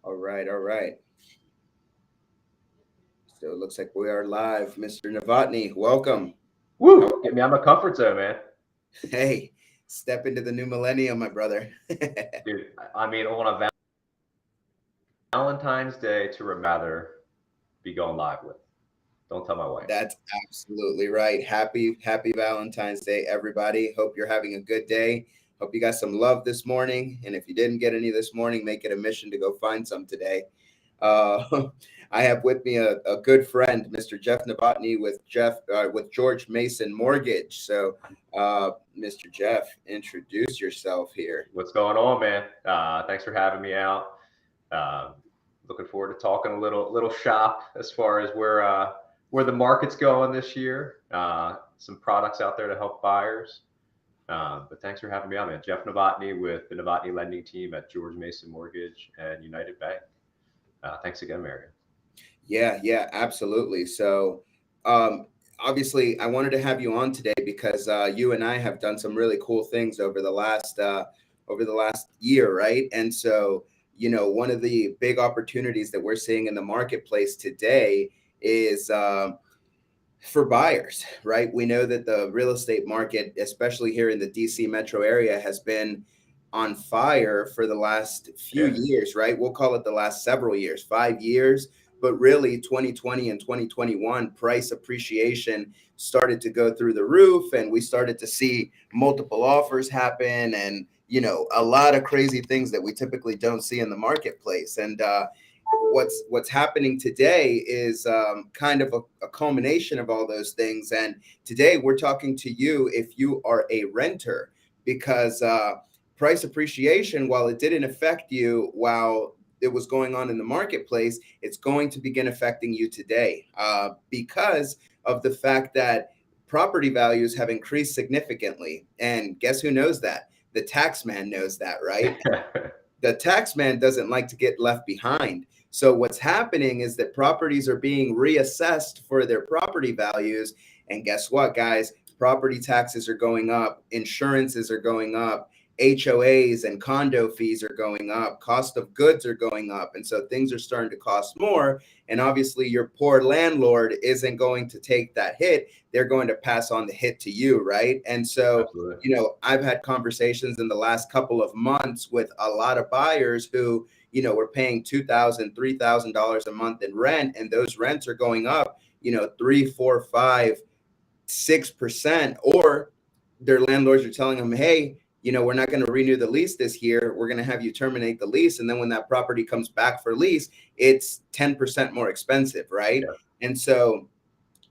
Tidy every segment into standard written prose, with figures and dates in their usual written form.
All right, all right. So it looks like we are live. Mr. Novotny, welcome. How Woo! Get me out of my comfort zone, man. Hey, step into the new millennium, my brother. Dude, I mean, on a Valentine's Day to rather be going live with. Don't tell my wife. That's absolutely right. Happy Valentine's Day, everybody. Hope you're having a good day. Hope you got some love this morning. And if you didn't get any this morning, make it a mission to go find some today. Uh, I have with me a good friend, Mr. Jeff Novotny with George Mason Mortgage. So, Mr. Jeff, introduce yourself here. What's going on, man? Thanks for having me out. Um, Looking forward to talking a little shop as far as where the market's going this year. Some products out there to help buyers. But thanks for having me on, man. Jeff Novotny with the Novotny Lending Team at George Mason Mortgage and United Bank. Thanks again, Marion. Yeah, absolutely. So, um, obviously, I wanted to have you on today because you and I have done some really cool things over the last year, right? And so, one of the big opportunities that we're seeing in the marketplace today is for buyers, right? We know that the real estate market, especially here in the DC metro area, has been on fire for the last few Yeah. years, right? We'll call it the last several years, 5 years. But really, 2020 and 2021 price appreciation started to go through the roof, and we started to see multiple offers happen, and a lot of crazy things that we typically don't see in the marketplace. And what's happening today is kind of a culmination of all those things. And today we're talking to you if you are a renter, because price appreciation, while it didn't affect you while it was going on in the marketplace, it's going to begin affecting you today because of the fact that property values have increased significantly. And guess who knows that? The tax man knows that, right? The tax man doesn't like to get left behind. So what's happening is that properties are being reassessed for their property values. And guess what, guys? Property taxes are going up, insurances are going up, HOAs and condo fees are going up, cost of goods are going up. And so things are starting to cost more. And obviously, your poor landlord isn't going to take that hit. They're going to pass on the hit to you, right? And so, Absolutely. I've had conversations in the last couple of months with a lot of buyers who, were paying $2,000, $3,000 a month in rent, and those rents are going up, 3, 4, 5, 6%, or their landlords are telling them, hey, we're not going to renew the lease this year. We're going to have you terminate the lease. And then when that property comes back for lease, it's 10% more expensive, right? Yeah. And so,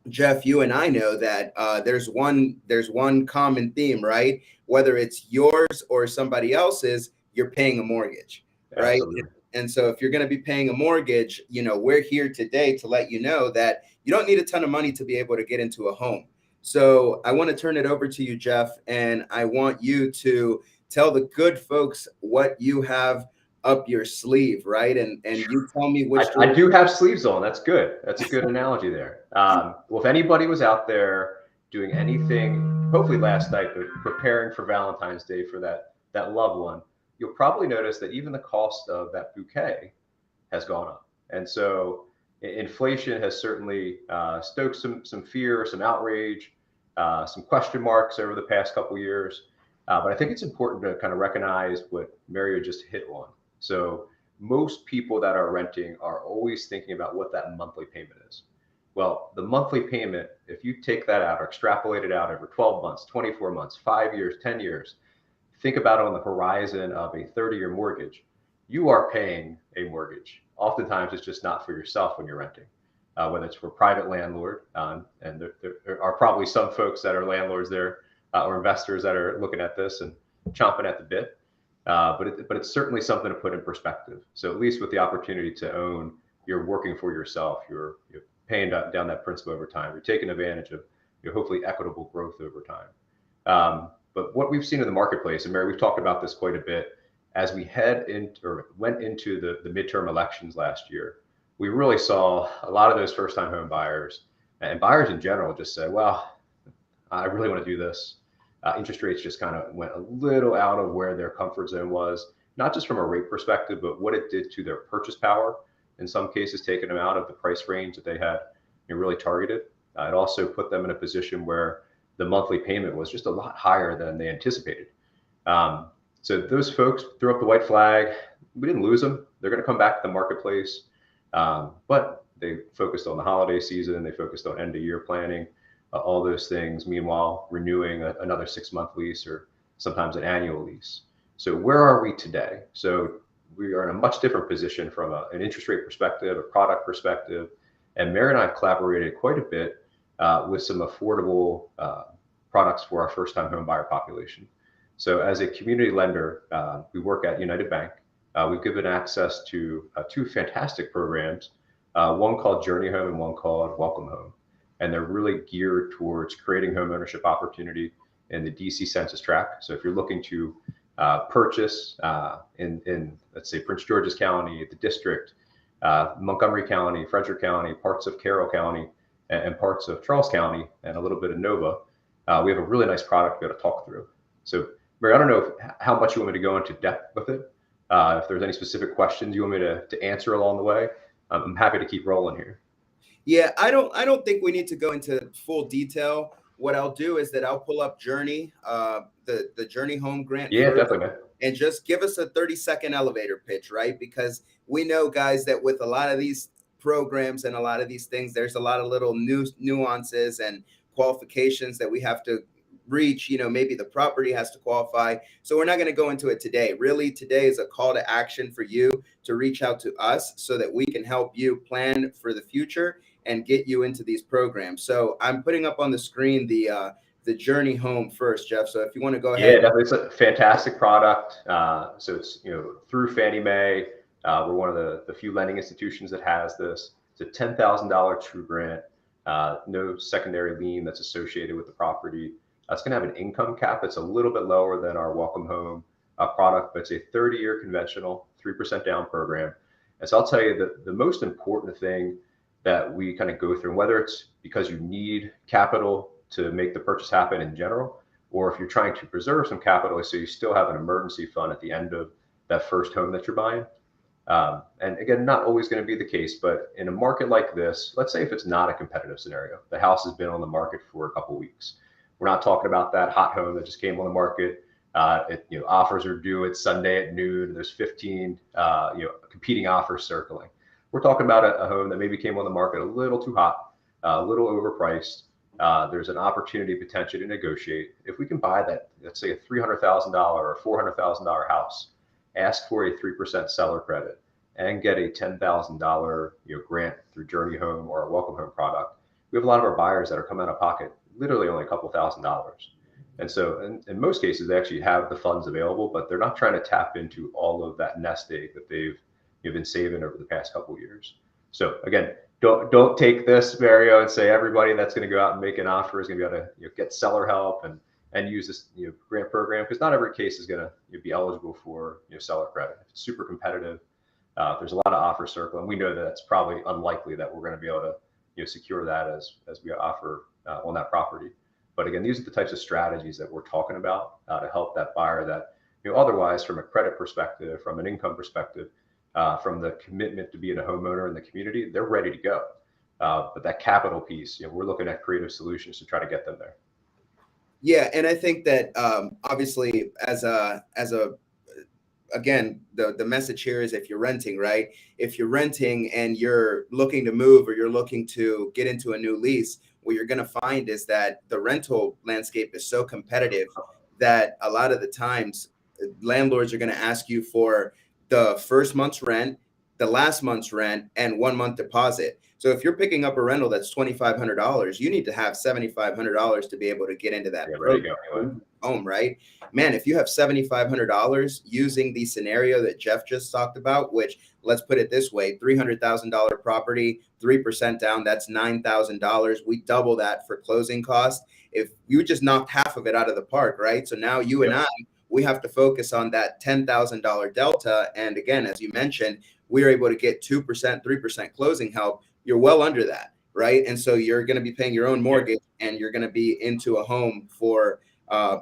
Jeff, you and I know that there's one common theme, right? Whether it's yours or somebody else's, you're paying a mortgage, right? Absolutely. And so if you're going to be paying a mortgage, we're here today to let you know that you don't need a ton of money to be able to get into a home. So I want to turn it over to you, Jeff, and I want you to tell the good folks what you have up your sleeve, right? And you tell me which I door. do have sleeves on. That's good. That's a good analogy there. Well, if anybody was out there doing anything, hopefully last night, but preparing for Valentine's Day for that loved one, you'll probably notice that even the cost of that bouquet has gone up. And so inflation has certainly stoked some fear, some outrage, some question marks over the past couple years. But I think it's important to kind of recognize what Mario just hit on. So most people that are renting are always thinking about what that monthly payment is. Well, the monthly payment, if you take that out or extrapolate it out over 12 months, 24 months, 5 years, 10 years, think about it on the horizon of a 30-year mortgage. You are paying a mortgage. Oftentimes, it's just not for yourself when you're renting, whether it's for a private landlord, and there are probably some folks that are landlords there or investors that are looking at this and chomping at the bit. But it's certainly something to put in perspective. So at least with the opportunity to own, you're working for yourself. You're paying down that principal over time. You're taking advantage of your hopefully equitable growth over time. But what we've seen in the marketplace, and Mary, we've talked about this quite a bit, as we head into or went into the midterm elections last year, we really saw a lot of those first-time home buyers and buyers in general just say, well, I really want to do this. Interest rates just kind of went a little out of where their comfort zone was. not just from a rate perspective, but what it did to their purchase power. In some cases, taking them out of the price range that they had really targeted. It also put them in a position where the monthly payment was just a lot higher than they anticipated. So those folks threw up the white flag. We didn't lose them. They're going to come back to the marketplace. But they focused on the holiday season. They focused on end of year planning, all those things. Meanwhile, renewing another 6-month lease or sometimes an annual lease. So where are we today? So we are in a much different position from an interest rate perspective, a product perspective. And Mary and I have collaborated quite a bit with some affordable products for our first-time home buyer population. So as a community lender, we work at United Bank. We've given access to 2 fantastic programs, one called Journey Home and one called Welcome Home. And they're really geared towards creating home ownership opportunity in the DC Census Tract. So if you're looking to purchase in, let's say, Prince George's County, the district, Montgomery County, Frederick County, parts of Carroll County, and parts of Charles County, and a little bit of Nova, we have a really nice product to be able to talk through. So, Mary, I don't know how much you want me to go into depth with it. If there's any specific questions you want me to answer along the way, I'm happy to keep rolling here. Yeah, I don't think we need to go into full detail. What I'll do is that I'll pull up Journey, the Journey Home Grant. Yeah, definitely, man. And just give us a 30-second elevator pitch, right? Because we know, guys, that with a lot of these programs and a lot of these things, there's a lot of little nuances and qualifications that we have to reach. Maybe the property has to qualify. So we're not going to go into it today. Really, today is a call to action for you to reach out to us so that we can help you plan for the future and get you into these programs. So I'm putting up on the screen the Journey Home first, Jeff. So if you want to go ahead. Yeah, definitely. It's a fantastic product. So it's through Fannie Mae. We're one of the few lending institutions that has this. It's a $10,000 true grant. No secondary lien that's associated with the property. It's going to have an income cap that's a little bit lower than our Welcome Home product, but it's a 30-year conventional 3% down program. And so I'll tell you that the most important thing that we kind of go through, whether it's because you need capital to make the purchase happen in general, or if you're trying to preserve some capital so you still have an emergency fund at the end of that first home that you're buying. And again, not always going to be the case, but in a market like this, let's say if it's not a competitive scenario, the house has been on the market for a couple of weeks. We're not talking about that hot home that just came on the market. Offers are due at Sunday at noon. There's 15 competing offers circling. We're talking about a home that maybe came on the market a little too hot, a little overpriced. There's an opportunity potentially to negotiate. If we can buy that, let's say a $300,000 or $400,000 house, ask for a 3% seller credit, and get a $10,000 grant through Journey Home or a Welcome Home product, we have a lot of our buyers that are coming out of pocket literally only a couple $1,000s. And so in most cases, they actually have the funds available, but they're not trying to tap into all of that nest egg that they've been saving over the past couple of years. So again, don't take this, Mario, and say everybody that's going to go out and make an offer is going to be able to get seller help and use this grant program, because not every case is going to be eligible for seller credit. It's super competitive. There's a lot of offers circling. We know that it's probably unlikely that we're going to be able to secure that as we offer on that property. But again, these are the types of strategies that we're talking about to help that buyer that otherwise, from a credit perspective, from an income perspective, from the commitment to being a homeowner in the community, they're ready to go. But that capital piece, we're looking at creative solutions to try to get them there. Yeah, and I think that obviously, again, the message here is if you're renting, right? If you're renting and you're looking to move or you're looking to get into a new lease, what you're going to find is that the rental landscape is so competitive that a lot of the times landlords are going to ask you for the first month's rent, the last month's rent, and 1 month deposit. So if you're picking up a rental that's $2,500, you need to have $7,500 to be able to get into that home, right? Man, if you have $7,500 using the scenario that Jeff just talked about, which, let's put it this way, $300,000 property, 3% down, that's $9,000. We double that for closing costs. If you just knocked half of it out of the park, right? So now you and I, we have to focus on that $10,000 delta. And again, as you mentioned, we're able to get 2%, 3% closing help. You're well under that, right? And so you're going to be paying your own mortgage and you're going to be into a home for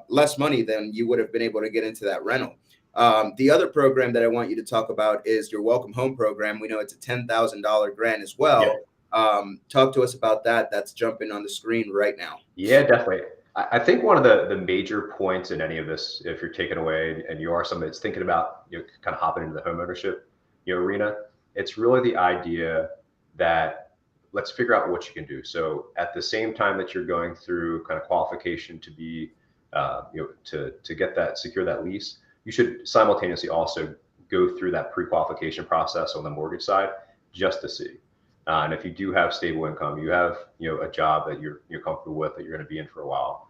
less money than you would have been able to get into that rental. The other program that I want you to talk about is your Welcome Home program. We know it's a $10,000 grant as well. Talk to us about that. That's jumping on the screen right now. Yeah, definitely. I think one of the major points in any of this, if you're taken away and you are somebody that's thinking about kind of hopping into the home ownership arena, it's really the idea that let's figure out what you can do. So at the same time that you're going through kind of qualification to be to get that, secure that lease, you should simultaneously also go through that pre-qualification process on the mortgage side just to see. And if you do have stable income, you have a job that you're comfortable with, that you're going to be in for a while,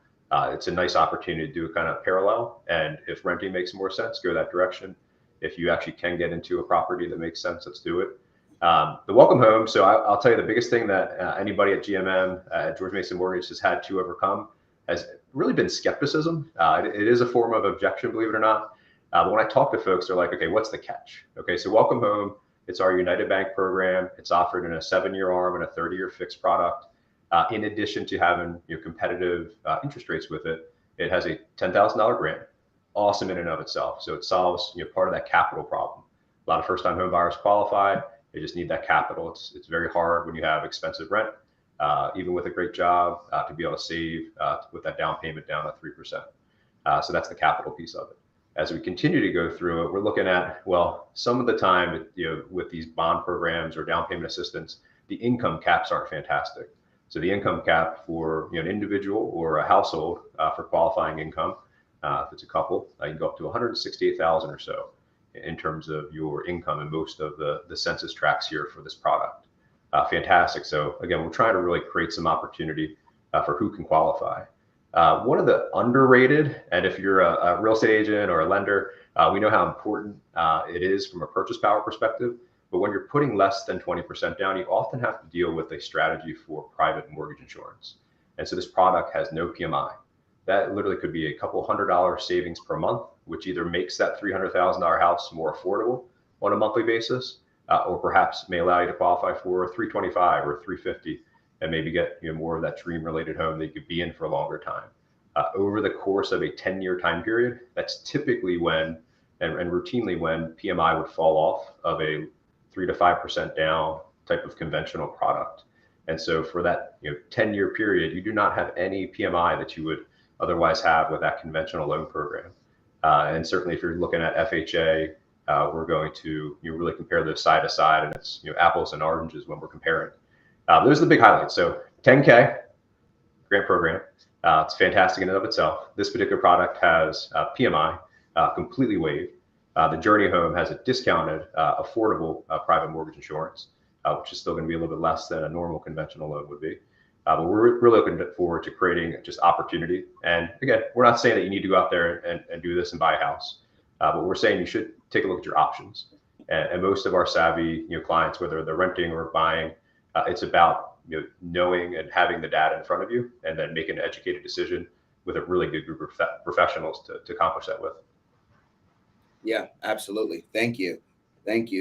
it's a nice opportunity to do a kind of parallel. And if renting makes more sense, go that direction. If you actually can get into a property that makes sense, let's do it. The Welcome Home. So I'll tell you the biggest thing that anybody at GMM, at George Mason Mortgage, has had to overcome has really been skepticism. It is a form of objection, believe it or not. But when I talk to folks, they're like, okay, what's the catch? Okay, so Welcome Home, it's our United Bank program. It's offered in a 7-year ARM and a 30-year fixed product. In addition to having competitive interest rates with it, it has a $10,000 grant. Awesome in and of itself. So it solves part of that capital problem. A lot of first-time home buyers qualify. They just need that capital. It's very hard when you have expensive rent, even with a great job, to be able to save with that down payment down to 3%. So that's the capital piece of it. As we continue to go through it, we're looking at, well, some of the time, with these bond programs or down payment assistance, the income caps aren't fantastic. So the income cap for an individual or a household for qualifying income, if it's a couple, you can go up to 168,000 or so in terms of your income in most of the census tracts here for this product. Fantastic. So again, we're trying to really create some opportunity for who can qualify. One of the underrated, and if you're a real estate agent or a lender, we know how important it is from a purchase power perspective. But when you're putting less than 20% down, you often have to deal with a strategy for private mortgage insurance. And so this product has no PMI. That literally could be a couple $100 savings per month, which either makes that $300,000 house more affordable on a monthly basis, or perhaps may allow you to qualify for $325 or $350. And maybe get more of that dream-related home that you could be in for a longer time. Over the course of a 10-year time period, that's typically when, and routinely when, PMI would fall off of a 3 to 5% down type of conventional product. And so for that 10-year period, you do not have any PMI that you would otherwise have with that conventional loan program. And certainly if you're looking at FHA, we're going to really compare those side to side, and it's apples and oranges when we're comparing. Those are the big highlights. So 10K grant program. It's fantastic in and of itself. This particular product has PMI completely waived. The Journey Home has a discounted, affordable private mortgage insurance, which is still going to be a little bit less than a normal conventional loan would be. But we're really looking forward to creating just opportunity. And again, we're not saying that you need to go out there and do this and buy a house, but we're saying you should take a look at your options. And most of our savvy clients, whether they're renting or buying, it's about knowing and having the data in front of you, and then making an educated decision with a really good group of professionals to accomplish that with. Yeah, absolutely. Thank you.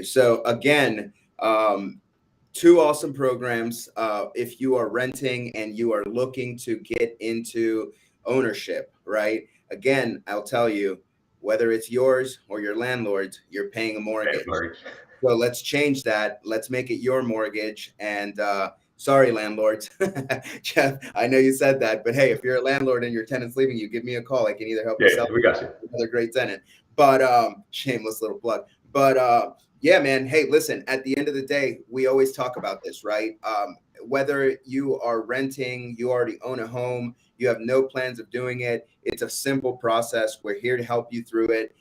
So again, 2 awesome programs. If you are renting and you are looking to get into ownership, right? Again, I'll tell you, whether it's yours or your landlord's, you're paying a mortgage. So let's change that. Let's make it your mortgage. And sorry, landlords. Jeff, I know you said that, but hey, if you're a landlord and your tenant's leaving you, give me a call. I can either help you sell. We got you. Another great tenant. But shameless little plug. But yeah, man. Hey, listen, at the end of the day, we always talk about this, right? Whether you are renting, you already own a home, you have no plans of doing it. It's a simple process. We're here to help you through it.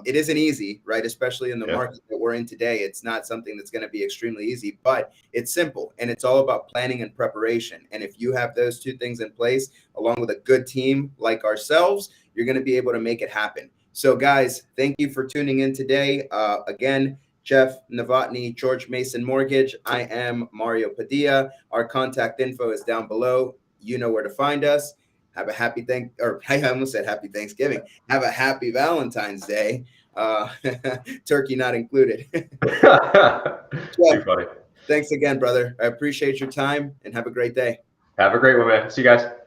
It isn't easy, right? Especially in the market that we're in today. It's not something that's going to be extremely easy, but it's simple, and it's all about planning and preparation. And if you have those 2 things in place, along with a good team like ourselves, you're going to be able to make it happen. So guys, thank you for tuning in today. Again, Jeff Novotny, George Mason Mortgage. I am Mario Padilla. Our contact info is down below. You know where to find us. Have a happy I almost said happy Thanksgiving. Have a happy Valentine's Day. Turkey not included. Too funny. Thanks again, brother. I appreciate your time, and have a great day. Have a great one, man. See you guys.